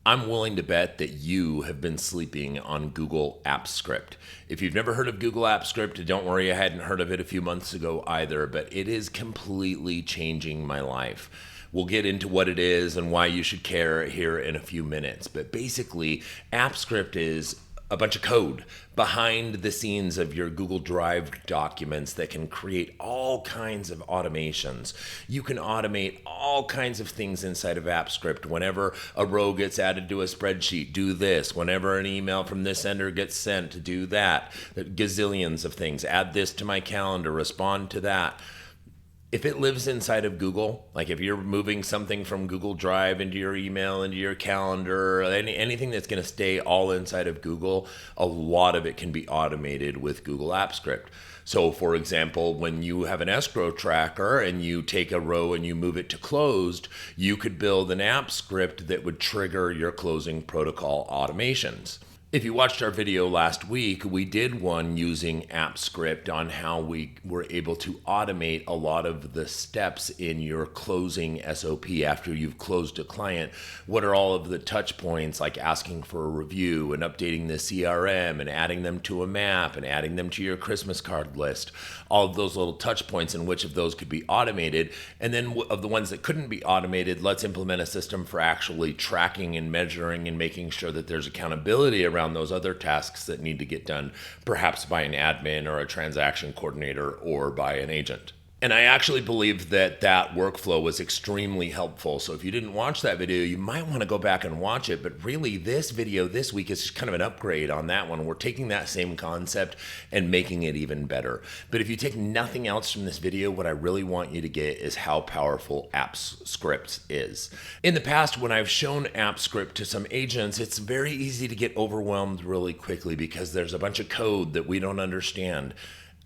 I'm willing to bet that you have been sleeping on Google Apps Script. If you've never heard of Google Apps Script, don't worry, I hadn't heard of it a few months ago either, but it is completely changing my life. We'll get into what it is and why you should care here in a few minutes. But basically, Apps Script is a bunch of code behind the scenes of your Google Drive documents that can create all kinds of automations. You can automate all kinds of things inside of AppScript. Whenever a row gets added to a spreadsheet, do this. Whenever an email from this sender gets sent, do that. Gazillions of things. Add this to my calendar, respond to that. If it lives inside of Google, like if you're moving something from Google Drive into your email, into your calendar, anything that's going to stay all inside of Google, a lot of it can be automated with Google Apps Script. So for example, when you have an escrow tracker and you take a row and you move it to closed, you could build an app script that would trigger your closing protocol automations. If you watched our video last week, we did one using AppScript on how we were able to automate a lot of the steps in your closing SOP after you've closed a client. What are all of the touch points, like asking for a review and updating the CRM and adding them to a map and adding them to your Christmas card list, all of those little touch points and which of those could be automated. And then of the ones that couldn't be automated, let's implement a system for actually tracking and measuring and making sure that there's accountability around those other tasks that need to get done, perhaps by an admin or a transaction coordinator or by an agent. And I actually believe that that workflow was extremely helpful. So if you didn't watch that video, you might want to go back and watch it. But really, this video this week is kind of an upgrade on that one. We're taking that same concept and making it even better. But if you take nothing else from this video, what I really want you to get is how powerful AppScript is. In the past, when I've shown AppScript to some agents, it's very easy to get overwhelmed really quickly because there's a bunch of code that we don't understand.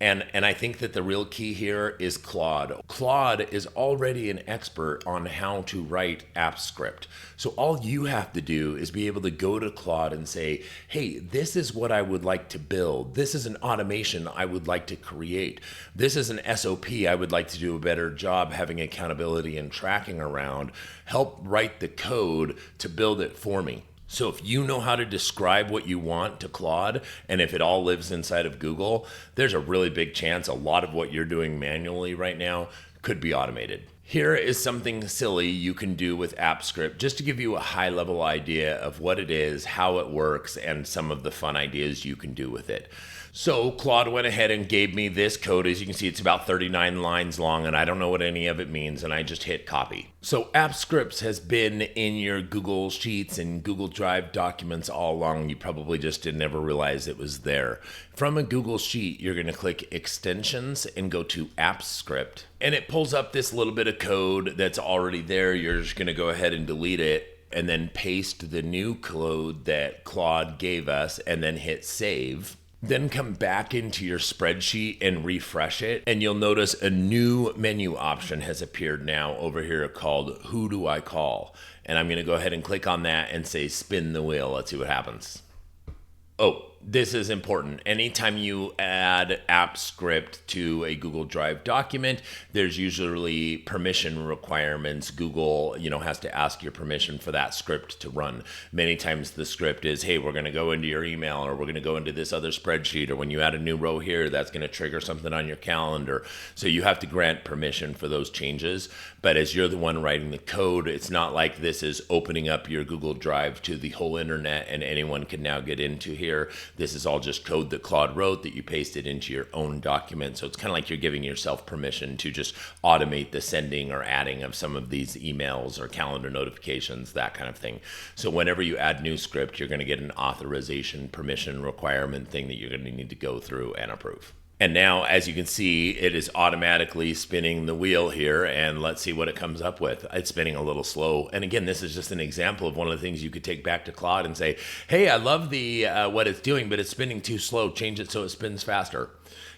And I think that the real key here is Claude. Claude is already an expert on how to write AppScript. So all you have to do is be able to go to Claude and say, hey, this is what I would like to build. This is an automation I would like to create. This is an SOP I would like to do a better job having accountability and tracking around. Help write the code to build it for me. So if you know how to describe what you want to Claude, and if it all lives inside of Google, there's a really big chance a lot of what you're doing manually right now could be automated. Here is something silly you can do with AppScript just to give you a high-level idea of what it is, how it works, and some of the fun ideas you can do with it. So Claude went ahead and gave me this code. As you can see, it's about 39 lines long, and I don't know what any of it means, and I just hit copy. So AppScript has been in your Google Sheets and Google Drive documents all along. You probably just didn't ever realize it was there. From a Google Sheet, you're going to click Extensions and go to AppScript, and it pulls up this little bit of code that's already there. You're just going to go ahead and delete it and then paste the new code that Claude gave us and then hit Save. Then come back into your spreadsheet and refresh it, and you'll notice a new menu option has appeared now over here called Who Do I Call? And I'm going to go ahead and click on that and say spin the wheel. Let's see what happens. Oh, this is important. Anytime you add AppScript to a Google Drive document, there's usually permission requirements. Google, has to ask your permission for that script to run. Many times the script is, hey, we're going to go into your email, or we're going to go into this other spreadsheet, or when you add a new row here, that's going to trigger something on your calendar. So you have to grant permission for those changes. But as you're the one writing the code, it's not like this is opening up your Google Drive to the whole internet and anyone can now get into here. This is all just code that Claude wrote that you pasted into your own document. So it's kind of like you're giving yourself permission to just automate the sending or adding of some of these emails or calendar notifications, that kind of thing. So whenever you add new script, you're going to get an authorization permission requirement thing that you're going to need to go through and approve. And now, as you can see, it is automatically spinning the wheel here, and let's see what it comes up with. It's spinning a little slow. And again, this is just an example of one of the things you could take back to Claude and say, hey, I love the what it's doing, but it's spinning too slow. Change it so it spins faster.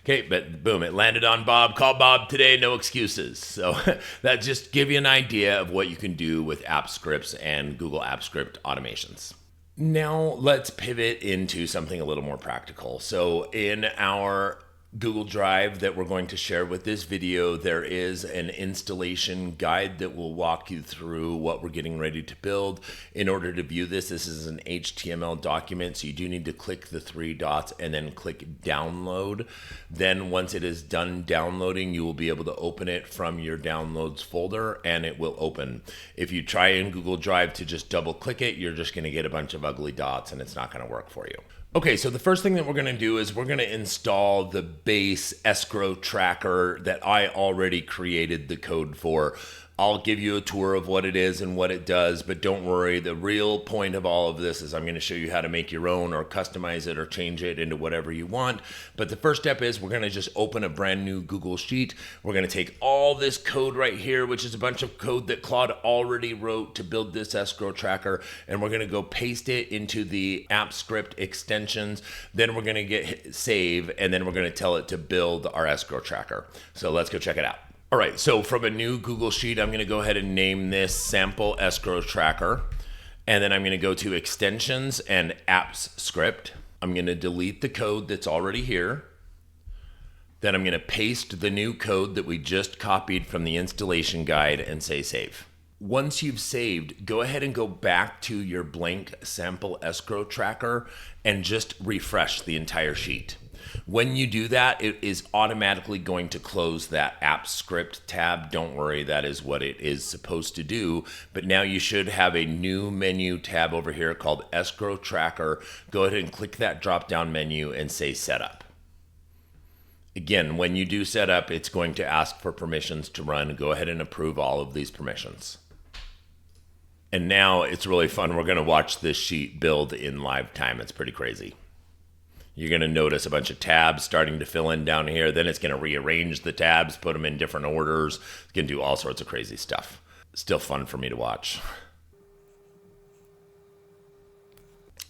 Okay, but boom, it landed on Bob. Call Bob today, no excuses. So that just give you an idea of what you can do with AppScripts and Google AppScript automations. Now let's pivot into something a little more practical. So in our Google Drive that we're going to share with this video, there is an installation guide that will walk you through what we're getting ready to build. In order to view this is an HTML document, so you do need to click the three dots and then click download. Then once it is done downloading, you will be able to open it from your downloads folder and it will open. If you try in Google Drive to just double click it, you're just going to get a bunch of ugly dots and it's not going to work for you. Okay, so the first thing that we're going to do is we're going to install the base escrow tracker that I already created the code for. I'll give you a tour of what it is and what it does, but don't worry, the real point of all of this is I'm going to show you how to make your own or customize it or change it into whatever you want. But the first step is we're going to just open a brand new Google Sheet. We're going to take all this code right here, which is a bunch of code that Claude already wrote to build this escrow tracker, and we're going to go paste it into the app script extensions. Then we're going to hit save, and then we're going to tell it to build our escrow tracker. So let's go check it out. All right, so from a new Google Sheet, I'm going to go ahead and name this Sample Escrow Tracker. And then I'm going to go to Extensions and Apps Script. I'm going to delete the code that's already here. Then I'm going to paste the new code that we just copied from the installation guide and say save. Once you've saved, go ahead and go back to your blank Sample Escrow Tracker and just refresh the entire sheet. When you do that, it is automatically going to close that app script tab. Don't worry, that is what it is supposed to do. But now you should have a new menu tab over here called Escrow Tracker. Go ahead and click that drop-down menu and say Setup. Again, when you do setup, it's going to ask for permissions to run. Go ahead and approve all of these permissions. And now it's really fun. We're going to watch this sheet build in live time. It's pretty crazy. You're going to notice a bunch of tabs starting to fill in down here. Then it's going to rearrange the tabs, put them in different orders. It's going to do all sorts of crazy stuff. Still fun for me to watch.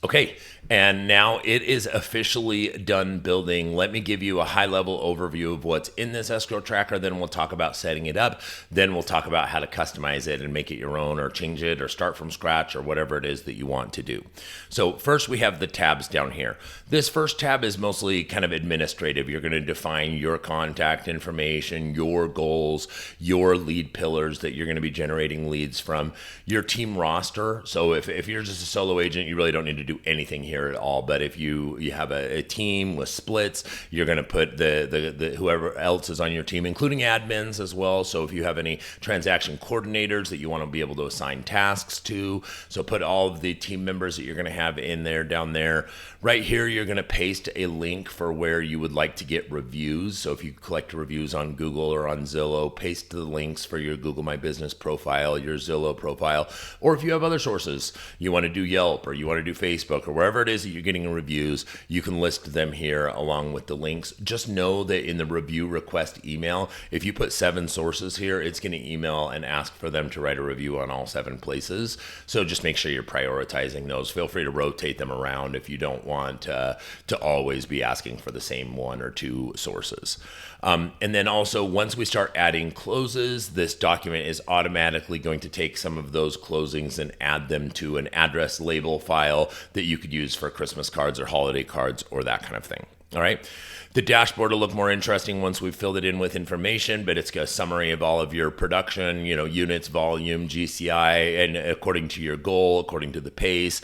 Okay, and now it is officially done building. Let me give you a high-level overview of what's in this escrow tracker. Then we'll talk about setting it up. Then we'll talk about how to customize it and make it your own or change it or start from scratch or whatever it is that you want to do. So first we have the tabs down here. This first tab is mostly kind of administrative. You're going to define your contact information, your goals, your lead pillars that you're going to be generating leads from, your team roster. So if you're just a solo agent, you really don't need to do anything here at all. But if you have a team with splits, you're going to put the whoever else is on your team, including admins as well. So if you have any transaction coordinators that you want to be able to assign tasks to, so put all of the team members that you're going to have in there down there. Right here, you're going to paste a link for where you would like to get reviews. So if you collect reviews on Google or on Zillow, paste the links for your Google My Business profile, your Zillow profile, or if you have other sources, you want to do Yelp or you want to do Facebook or wherever it is that you're getting reviews, you can list them here along with the links. Just know that in the review request email, if you put 7 sources here, it's going to email and ask for them to write a review on all 7 places. So just make sure you're prioritizing those. Feel free to rotate them around if you don't want to always be asking for the same 1 or 2 sources. And then also, once we start adding closes, this document is automatically going to take some of those closings and add them to an address label file that you could use for Christmas cards or holiday cards or that kind of thing. All right. The dashboard will look more interesting once we've filled it in with information, but it's got a summary of all of your production, units, volume, GCI, and according to your goal, according to the pace,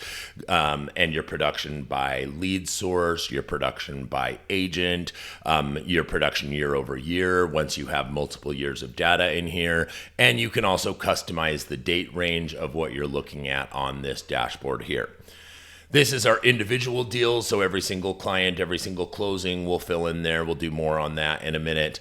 and your production by lead source, your production by agent, your production year over year, once you have multiple years of data in here. And you can also customize the date range of what you're looking at on this dashboard here. This is our individual deals, so every single client, every single closing we'll fill in there. We'll do more on that in a minute.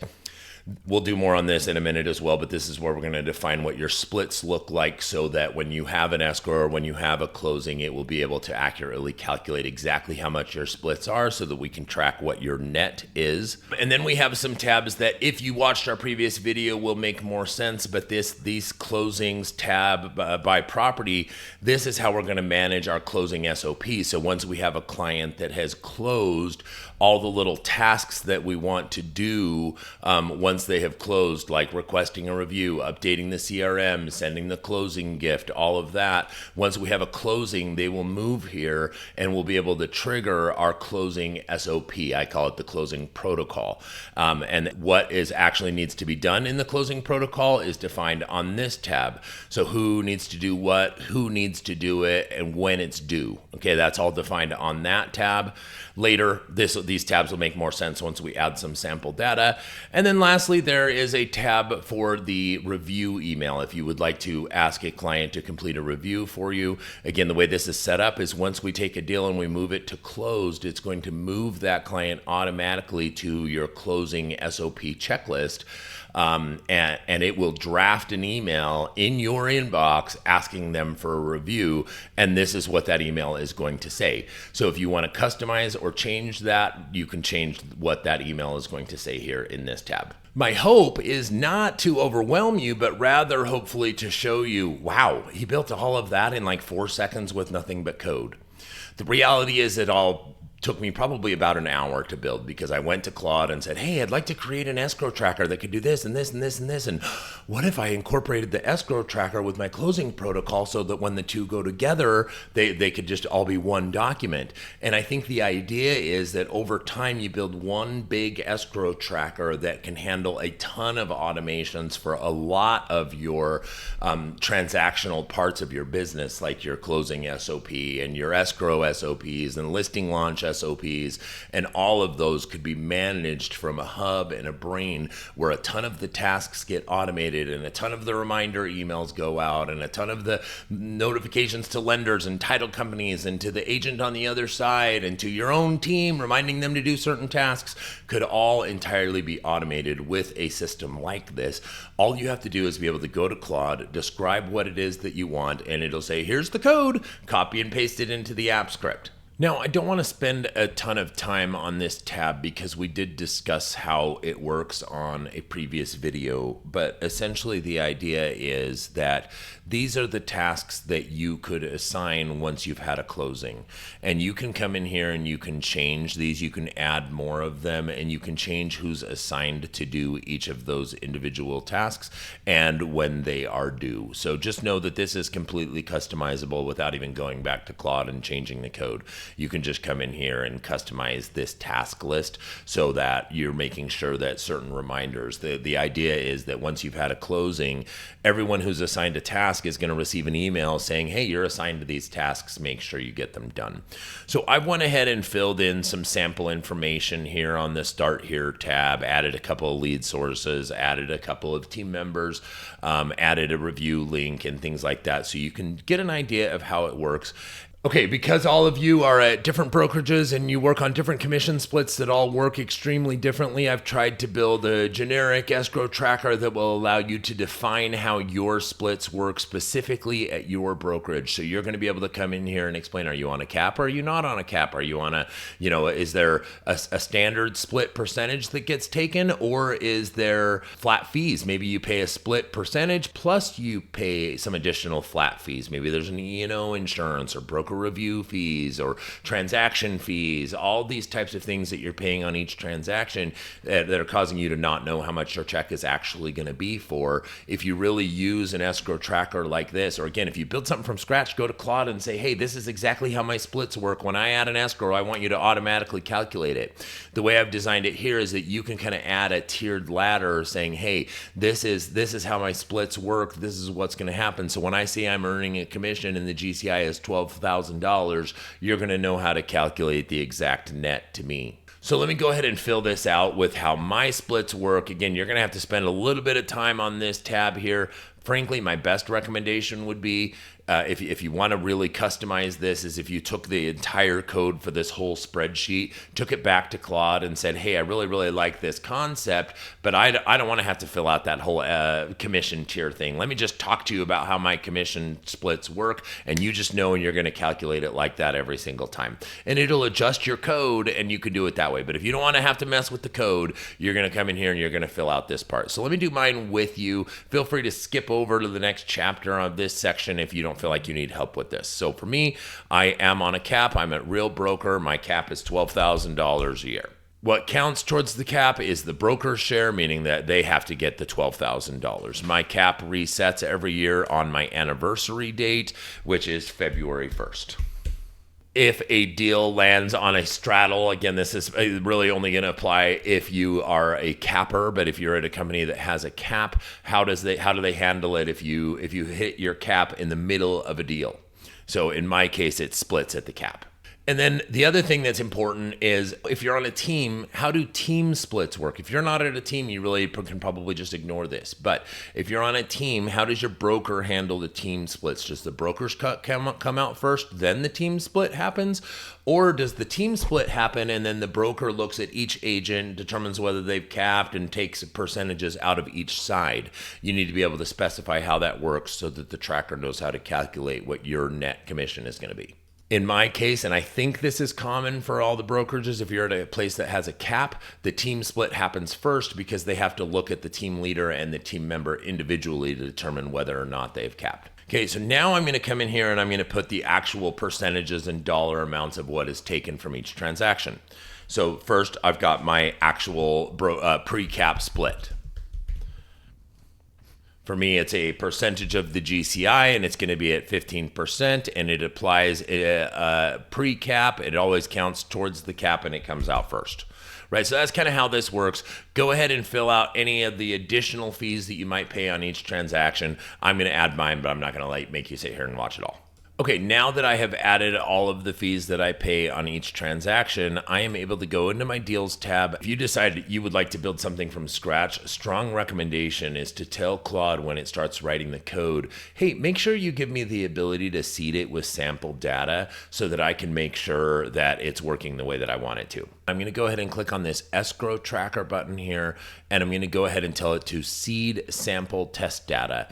We'll do more on this in a minute as well, but this is where we're going to define what your splits look like so that when you have an escrow or when you have a closing, it will be able to accurately calculate exactly how much your splits are so that we can track what your net is. And then we have some tabs that if you watched our previous video will make more sense, but these closings tab by property, this is how we're going to manage our closing SOP. So once we have a client that has closed, all the little tasks that we want to do once once they have closed, like requesting a review, updating the CRM, sending the closing gift, all of that. Once we have a closing, they will move here and we'll be able to trigger our closing SOP. I call it the closing protocol. And what is actually needs to be done in the closing protocol is defined on this tab. So who needs to do what, who needs to do it, and when it's due. Okay, that's all defined on that tab. Later, these tabs will make more sense once we add some sample data. And then lastly, there is a tab for the review email. If you would like to ask a client to complete a review for you, again, the way this is set up is once we take a deal and we move it to closed, it's going to move that client automatically to your closing SOP checklist. And it will draft an email in your inbox asking them for a review, and this is what that email is going to say. So if you want to customize or change that, you can change what that email is going to say here in this tab. My hope is not to overwhelm you, but rather hopefully to show you, wow, he built all of that in like 4 seconds with nothing but code. The reality is it all took me probably about an hour to build because I went to Claude and said, hey, I'd like to create an escrow tracker that could do this and this and this and this. And what if I incorporated the escrow tracker with my closing protocol so that when the two go together, they could just all be one document? And I think the idea is that over time, you build one big escrow tracker that can handle a ton of automations for a lot of your transactional parts of your business, like your closing SOP and your escrow SOPs and listing launch SOPs, and all of those could be managed from a hub and a brain where a ton of the tasks get automated and a ton of the reminder emails go out and a ton of the notifications to lenders and title companies and to the agent on the other side and to your own team reminding them to do certain tasks could all entirely be automated with a system like this. All you have to do is be able to go to Claude, describe what it is that you want, and it'll say, here's the code, copy and paste it into the app script. Now, I don't want to spend a ton of time on this tab because we did discuss how it works on a previous video, but essentially the idea is that these are the tasks that you could assign once you've had a closing. And you can come in here and you can change these, you can add more of them, and you can change who's assigned to do each of those individual tasks and when they are due. So just know that this is completely customizable without even going back to Claude and changing the code. You can just come in here and customize this task list so that you're making sure that certain reminders, the idea is that once you've had a closing, everyone who's assigned a task is going to receive an email saying, hey, you're assigned to these tasks, make sure you get them done. So I went ahead and filled in some sample information here on the Start Here tab, added a couple of lead sources, added a couple of team members, added a review link and things like that so you can get an idea of how it works. Okay, because all of you are at different brokerages and you work on different commission splits that all work extremely differently, I've tried to build a generic escrow tracker that will allow you to define how your splits work specifically at your brokerage. So you're going to be able to come in here and explain, are you on a cap or are you not on a cap? Are you on a, is there a standard split percentage that gets taken, or is there flat fees? Maybe you pay a split percentage plus you pay some additional flat fees. Maybe there's an E&O insurance or broker review fees or transaction fees, all these types of things that you're paying on each transaction that are causing you to not know how much your check is actually going to be for. If you really use an escrow tracker like this, or again, if you build something from scratch, go to Claude and say, hey, this is exactly how my splits work. When I add an escrow, I want you to automatically calculate it. The way I've designed it here is that you can kind of add a tiered ladder saying, hey, this is how my splits work. This is what's going to happen. So when I say I'm earning a commission and the GCI is $12,000, you're going to know how to calculate the exact net to me. So let me go ahead and fill this out with how my splits work. Again, you're going to have to spend a little bit of time on this tab here. Frankly, my best recommendation would be if you want to really customize this, is if you took the entire code for this whole spreadsheet, took it back to Claude and said, hey, I really, really like this concept, but I don't want to have to fill out that whole commission tier thing. Let me just talk to you about how my commission splits work, and you just know and you're going to calculate it like that every single time. And it'll adjust your code, and you can do it that way. But if you don't want to have to mess with the code, you're going to come in here and you're going to fill out this part. So let me do mine with you. Feel free to skip over to the next chapter of this section if you don't feel like you need help with this. So for me, I am on a cap. I'm at Real Broker. My cap is $12,000 a year. What counts towards the cap is the broker's share, meaning that they have to get the $12,000. My cap resets every year on my anniversary date, which is February 1st. If a deal lands on a straddle, again, this is really only going to apply if you are a capper, but if you're at a company that has a cap, how do they handle it if you hit your cap in the middle of a deal? So in my case, it splits at the cap. And then the other thing that's important is if you're on a team, how do team splits work? If you're not at a team, you really can probably just ignore this. But if you're on a team, how does your broker handle the team splits? Does the broker's cut come out first, then the team split happens? Or does the team split happen and then the broker looks at each agent, determines whether they've capped, and takes percentages out of each side? You need to be able to specify how that works so that the tracker knows how to calculate what your net commission is going to be. In my case, and I think this is common for all the brokerages, if you're at a place that has a cap, the team split happens first because they have to look at the team leader and the team member individually to determine whether or not they've capped. Okay, so now I'm going to come in here and I'm going to put the actual percentages and dollar amounts of what is taken from each transaction. So first, I've got my actual pre-cap split. For me, it's a percentage of the GCI, and it's going to be at 15%, and it applies pre-cap. It always counts towards the cap, and it comes out first. Right, so that's kind of how this works. Go ahead and fill out any of the additional fees that you might pay on each transaction. I'm going to add mine, but I'm not going to make you sit here and watch it all. Okay, now that I have added all of the fees that I pay on each transaction, I am able to go into my deals tab. If you decide you would like to build something from scratch, a strong recommendation is to tell Claude when it starts writing the code, hey, make sure you give me the ability to seed it with sample data so that I can make sure that it's working the way that I want it to. I'm going to go ahead and click on this escrow tracker button here, and I'm going to go ahead and tell it to seed sample test data.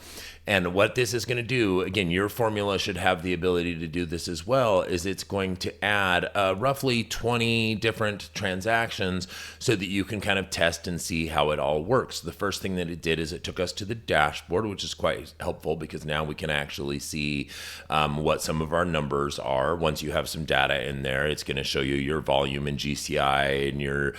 And what this is going to do, again, your formula should have the ability to do this as well, is it's going to add roughly 20 different transactions so that you can kind of test and see how it all works. The first thing that it did is it took us to the dashboard, which is quite helpful because now we can actually see what some of our numbers are. Once you have some data in there, it's going to show you your volume and GCI and your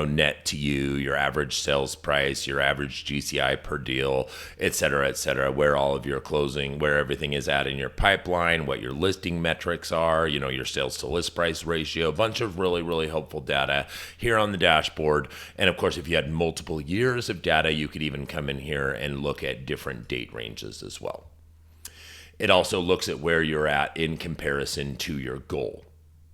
net to you, your average sales price, your average GCI per deal, et cetera, where all of your closing, where everything is at in your pipeline, what your listing metrics are, your sales to list price ratio, a bunch of really, really helpful data here on the dashboard. And of course, if you had multiple years of data, you could even come in here and look at different date ranges as well. It also looks at where you're at in comparison to your goal.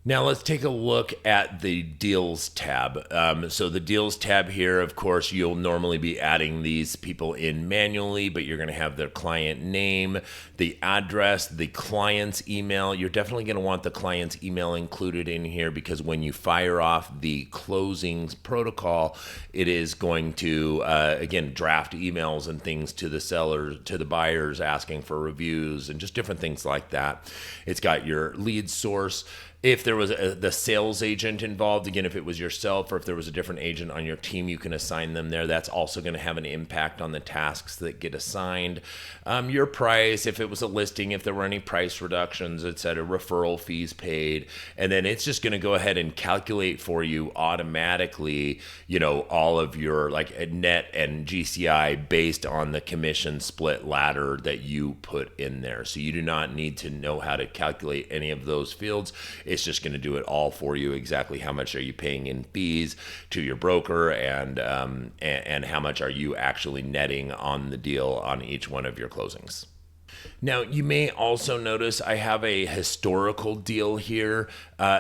Now let's take a look at the Deals tab. So the Deals tab here, of course, you'll normally be adding these people in manually, but you're going to have their client name, the address, the client's email. You're definitely going to want the client's email included in here because when you fire off the closings protocol, it is going to, again, draft emails and things to the sellers, to the buyers asking for reviews and just different things like that. It's got your lead source. If there was the sales agent involved, again, if it was yourself or if there was a different agent on your team, you can assign them there. That's also going to have an impact on the tasks that get assigned. Your price, if it was a listing, if there were any price reductions, et cetera, referral fees paid. And then it's just going to go ahead and calculate for you automatically, all of your net and GCI based on the commission split ladder that you put in there. So you do not need to know how to calculate any of those fields. It's just going to do it all for you. Exactly how much are you paying in fees to your broker, and how much are you actually netting on the deal on each one of your closings. Now, you may also notice I have a historical deal here.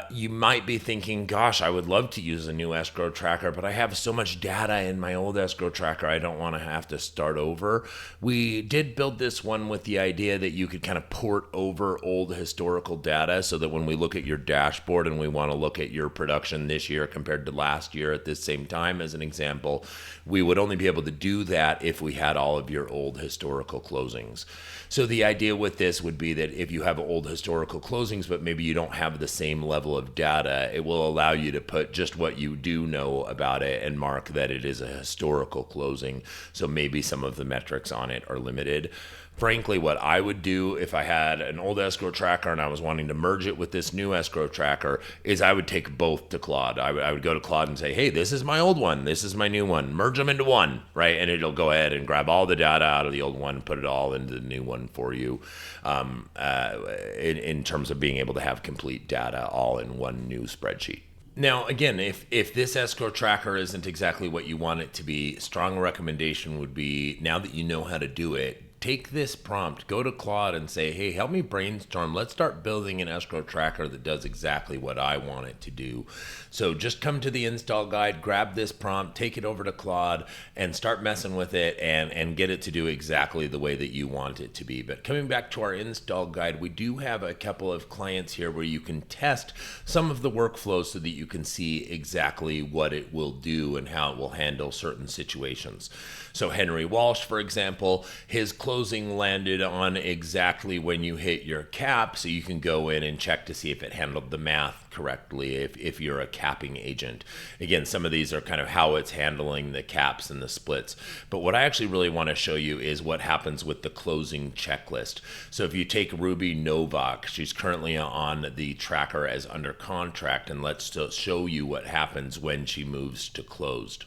You might be thinking, gosh, I would love to use a new escrow tracker, but I have so much data in my old escrow tracker, I don't want to have to start over. We did build this one with the idea that you could kind of port over old historical data so that when we look at your dashboard and we want to look at your production this year compared to last year at this same time, as an example, we would only be able to do that if we had all of your old historical closings. So the idea with this would be that if you have old historical closings, but maybe you don't have the same level of data, it will allow you to put just what you do know about it and mark that it is a historical closing. So maybe some of the metrics on it are limited. Frankly, what I would do if I had an old escrow tracker and I was wanting to merge it with this new escrow tracker is I would take both to Claude. I would go to Claude and say, hey, this is my old one, this is my new one, merge them into one, right? And it'll go ahead and grab all the data out of the old one, put it all into the new one for you, in terms of being able to have complete data all in one new spreadsheet. Now, again, if this escrow tracker isn't exactly what you want it to be, strong recommendation would be, now that you know how to do it, take this prompt, go to Claude and say, hey, help me brainstorm. Let's start building an escrow tracker that does exactly what I want it to do. So just come to the install guide, grab this prompt, take it over to Claude and start messing with it and get it to do exactly the way that you want it to be. But coming back to our install guide, we do have a couple of clients here where you can test some of the workflows so that you can see exactly what it will do and how it will handle certain situations. So Henry Walsh, for example, his closing landed on exactly when you hit your cap, so you can go in and check to see if it handled the math correctly if you're a capping agent. Again, some of these are kind of how it's handling the caps and the splits. But what I actually really want to show you is what happens with the closing checklist. So if you take Ruby Novak, she's currently on the tracker as under contract, and let's show you what happens when she moves to closed.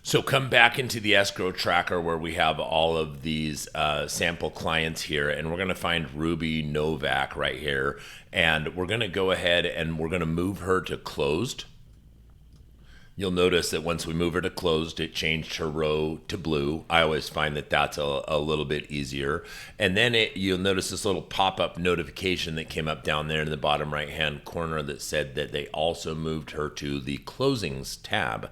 So come back into the escrow tracker where we have all of these sample clients here, and we're going to find Ruby Novak right here, and we're going to go ahead and we're going to move her to closed. You'll notice that once we move her to closed, it changed her row to blue. I always find that that's a little bit easier. And then you'll notice this little pop-up notification that came up down there in the bottom right-hand corner that said that they also moved her to the closings tab.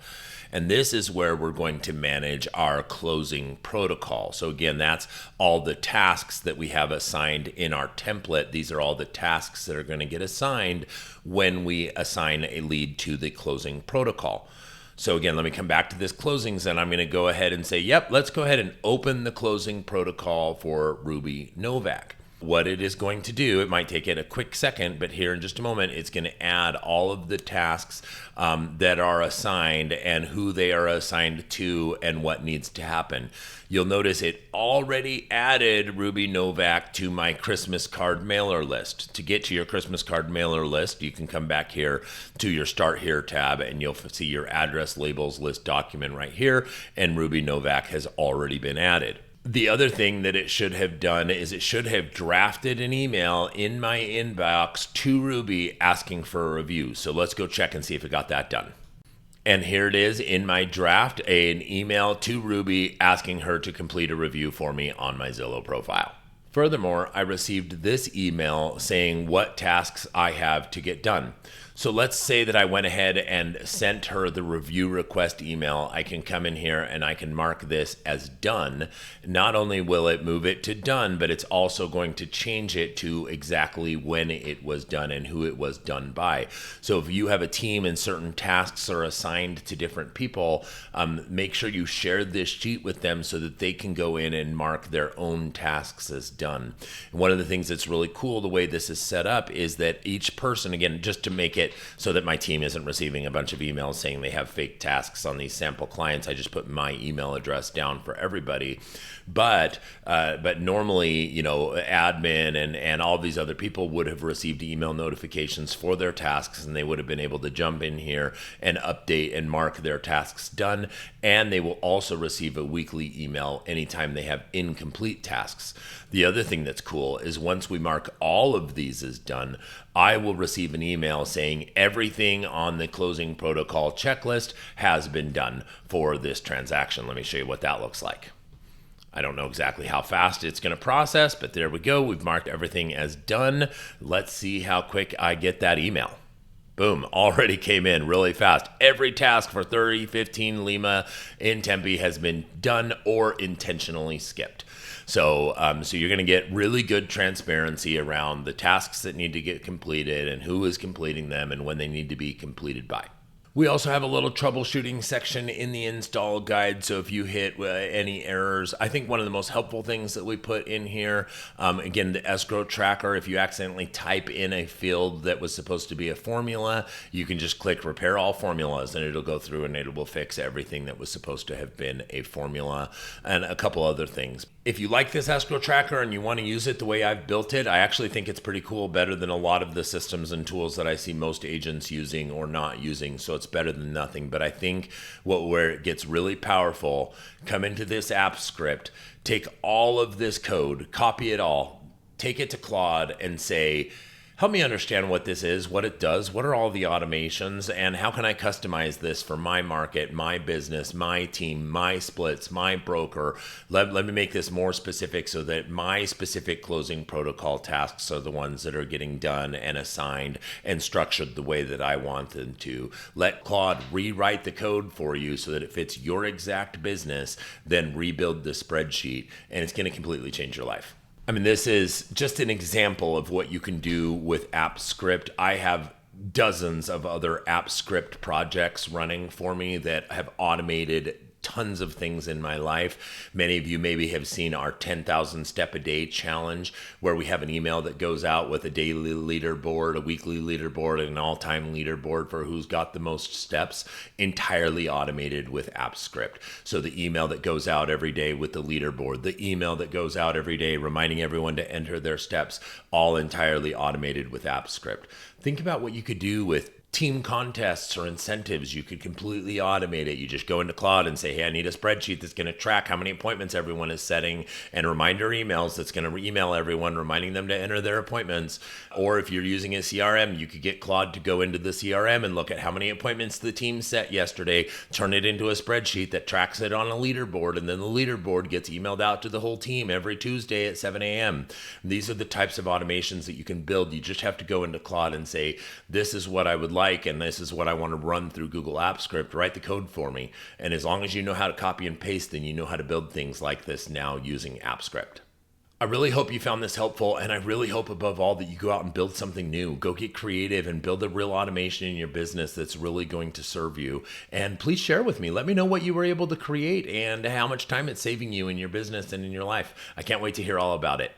And this is where we're going to manage our closing protocol. So again, that's all the tasks that we have assigned in our template. These are all the tasks that are going to get assigned when we assign a lead to the closing protocol. So again, let me come back to this closings, and I'm going to go ahead and say, yep, let's go ahead and open the closing protocol for Ruby Novak. What it is going to do, it might take it a quick second, but here in just a moment, it's going to add all of the tasks that are assigned and who they are assigned to and what needs to happen. You'll notice it already added Ruby Novak to my Christmas card mailer list. To get to your Christmas card mailer list, you can come back here to your Start Here tab, and you'll see your address labels list document right here, and Ruby Novak has already been added. The other thing that it should have done is it should have drafted an email in my inbox to Ruby asking for a review. So let's go check and see if it got that done. And here it is in my draft, an email to Ruby asking her to complete a review for me on my Zillow profile. Furthermore, I received this email saying what tasks I have to get done. So let's say that I went ahead and sent her the review request email. I can come in here and I can mark this as done. Not only will it move it to done, but it's also going to change it to exactly when it was done and who it was done by. So if you have a team and certain tasks are assigned to different people, make sure you share this sheet with them so that they can go in and mark their own tasks as done. And one of the things that's really cool, the way this is set up, is that each person, again, just to make it so that my team isn't receiving a bunch of emails saying they have fake tasks on these sample clients, I just put my email address down for everybody. But normally, you know, admin and all these other people would have received email notifications for their tasks, and they would have been able to jump in here and update and mark their tasks done. And they will also receive a weekly email anytime they have incomplete tasks. The other thing that's cool is once we mark all of these as done, I will receive an email saying everything on the closing protocol checklist has been done for this transaction. Let me show you what that looks like. I don't know exactly how fast it's going to process, but there we go. We've marked everything as done. Let's see how quick I get that email. Boom, already came in really fast. Every task for 3015 Lima in Tempe has been done or intentionally skipped. So you're going to get really good transparency around the tasks that need to get completed and who is completing them and when they need to be completed by. We also have a little troubleshooting section in the install guide. So if you hit any errors, I think one of the most helpful things that we put in here, again, the escrow tracker, if you accidentally type in a field that was supposed to be a formula, you can just click repair all formulas and it'll go through and it will fix everything that was supposed to have been a formula, and a couple other things. If you like this escrow tracker and you want to use it the way I've built it, I actually think it's pretty cool, better than a lot of the systems and tools that I see most agents using or not using. So it's better than nothing. But I think where it gets really powerful, come into this app script, take all of this code, copy it all, take it to Claude and say, help me understand what this is, what it does, what are all the automations, and how can I customize this for my market, my business, my team, my splits, my broker. Let me make this more specific so that my specific closing protocol tasks are the ones that are getting done and assigned and structured the way that I want them to. Let Claude rewrite the code for you so that it fits your exact business, then rebuild the spreadsheet, and it's going to completely change your life. I mean, this is just an example of what you can do with app script. I have dozens of other app script projects running for me that have automated tons of things in my life. Many of you maybe have seen our 10,000 step a day challenge, where we have an email that goes out with a daily leaderboard, a weekly leaderboard, and an all-time leaderboard for who's got the most steps, entirely automated with app script. So the email that goes out every day with the leaderboard, the email that goes out every day reminding everyone to enter their steps, all entirely automated with app script. Think about what you could do with team contests or incentives. You could completely automate it. You just go into Claude and say, hey, I need a spreadsheet that's going to track how many appointments everyone is setting, and reminder emails that's going to email everyone, reminding them to enter their appointments. Or if you're using a CRM, you could get Claude to go into the CRM and look at how many appointments the team set yesterday, turn it into a spreadsheet that tracks it on a leaderboard, and then the leaderboard gets emailed out to the whole team every Tuesday at 7 a.m. These are the types of automations that you can build. You just have to go into Claude and say, this is what I would like, and this is what I want to run through Google Apps Script. Write the code for me. And as long as you know how to copy and paste, then you know how to build things like this now using App Script. I really hope you found this helpful, and I really hope above all that you go out and build something new. Go get creative and build a real automation in your business that's really going to serve you. And please share with me. Let me know what you were able to create and how much time it's saving you in your business and in your life. I can't wait to hear all about it.